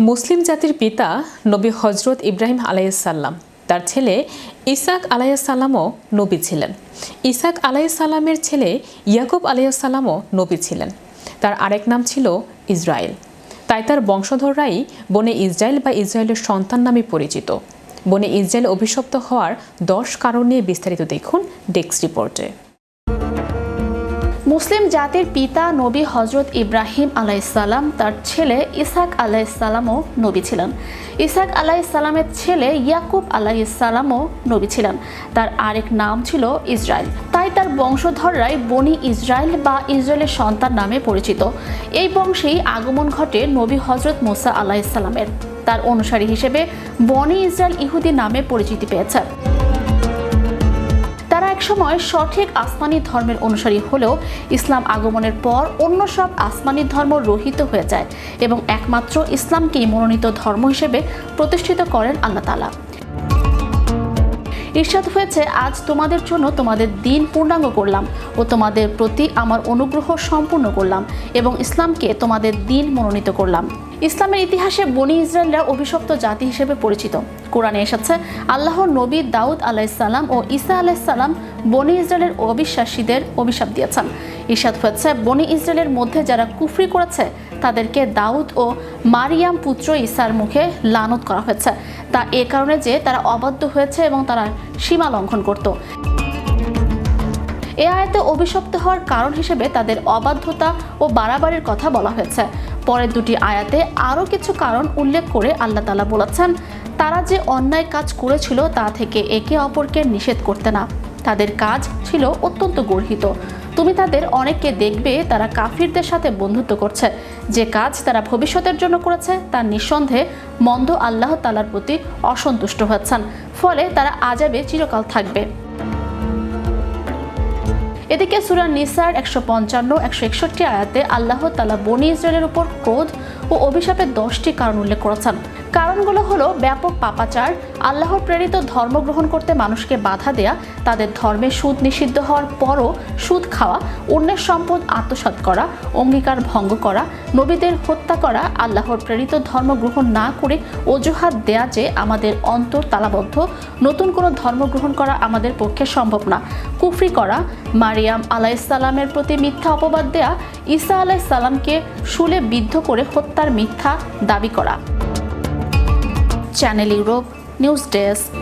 মুসলিম জাতির পিতা নবী হজরত ইব্রাহিম আলাইহিসসালাম তার ছেলে ইসাক আলাইহিসসালামও নবী ছিলেন। ইসাক আলাইহিসসালামের ছেলে ইয়াকুব আলাইহিসসালামও নবী ছিলেন। তার আরেক নাম ছিল ইসরায়েল। তাই তার বংশধররাই বনে ইসরায়েল বা ইসরায়েলের সন্তান নামে পরিচিত। বনে ইসরায়েল অভিশপ্ত হওয়ার 10 কারণ নিয়ে বিস্তারিত দেখুন ডেস্ক রিপোর্টে। মুসলিম জাতির পিতা নবী হজরত ইব্রাহিম আলাইহিসসালাম তার ছেলে ইসাক আলাইহিসসালামও নবী ছিলেন। ইসাক আলাইহিসসালামের ছেলে ইয়াকুব আলাইহিসসালামও নবী ছিলেন। তার আরেক নাম ছিল ইসরায়েল। তাই তার বংশধররাই বনি ইসরায়েল বা ইসরায়েলের সন্তান নামে পরিচিত। এই বংশেই আগমন ঘটে নবী হজরত মুসা আলাইহিসসালামের। তার অনুসারী হিসেবে বনি ইসরায়েল ইহুদি নামে পরিচিতি পেয়েছে। তারা একসময় সঠিক আসমানি ধর্মের অনুসারী হলেও ইসলাম আগমনের পর অন্য সব আসমানি ধর্ম রহিত হয়ে যায় এবং একমাত্র ইসলামকেই মনোনীত ধর্ম হিসেবে প্রতিষ্ঠিত করেন আল্লাহ তাআলা। ইরশাদ হয়েছে, আজ তোমাদের জন্য তোমাদের দিন পূর্ণাঙ্গ করলাম ও তোমাদের প্রতি আমার অনুগ্রহ সম্পূর্ণ করলাম এবং ইসলামকে তোমাদের দিন মনোনীত করলাম। ইসলামের ইতিহাসে বনি ইসরায়েলরা অভিশপ্ত জাতি হিসেবে পরিচিত। কোরআনে এসেছে, আল্লাহর নবী দাউদ আলাইহিসসালাম ও ঈসা আলাইহিসসালাম বনি ইসরায়েলের অবিশ্বাসীদের অভিশাপ দিয়েছেন। ইরশাদ হয়েছে, বনি ইসরায়েলের মধ্যে যারা কুফরি করেছে তাদেরকে দাউদ ও মারিয়াম পুত্র ঈসার মুখে লানত করা হয়েছে। তা এ কারণে যে তারা অবাধ্য হয়েছে এবং তারা সীমা লঙ্ঘন করত। এ আয়াতে অভিশপ্ত হওয়ার কারণ হিসেবে তাদের অবাধ্যতা ও বাড়াবাড়ির কথা বলা হয়েছে। পরের দুটি আয়াতে আরও কিছু কারণ উল্লেখ করে আল্লাহ তাআলা বলেছেন, তারা যে অন্যায় কাজ করেছিল তা থেকে একে অপরকে নিষেধ করতে না। তাদের কাজ ছিল অত্যন্ত গর্হিত। তুমি তাদের অনেককে দেখবে তারা কাফিরদের সাথে বন্ধুত্ব করছে। যে কাজ তারা ভবিষ্যতের জন্য করেছে তার নিঃসন্দেহে মন্দ আল্লাহ তাআলার প্রতি অসন্তুষ্ট হচ্ছেন, ফলে তারা আযাবে চিরকাল থাকবে। এদিকে সূরা নিসার 155-161 আয়াতে আল্লাহ তাআলা বনি ইসরায়েলের উপর ক্রোধ ও অভিশাপের 10টি কারণ উল্লেখ করেছেন। কারণগুলো হলো ব্যাপক পাপাচার, আল্লাহর প্রেরিত ধর্ম গ্রহণ করতে মানুষকে বাধা দেয়া, তাদের ধর্মে সুদ নিষিদ্ধ হওয়ার পরও সুদ খাওয়া, অন্যের সম্পদ আত্মসাৎ করা, অঙ্গীকার ভঙ্গ করা, নবীদের হত্যা করা, আল্লাহর প্রেরিত ধর্ম গ্রহণ না করে অজুহাত দেয়া যে আমাদের অন্তর তালাবদ্ধ, নতুন কোনো ধর্ম গ্রহণ করা আমাদের পক্ষে সম্ভব না, কুফরি করা, মারিয়াম আলাইহিসসালামের প্রতি মিথ্যা অপবাদ দেয়া, ঈসা আলাইহিসসালামকে শুলে বিদ্ধ করে হত্যার মিথ্যা দাবি করা। Channel Europe news desk.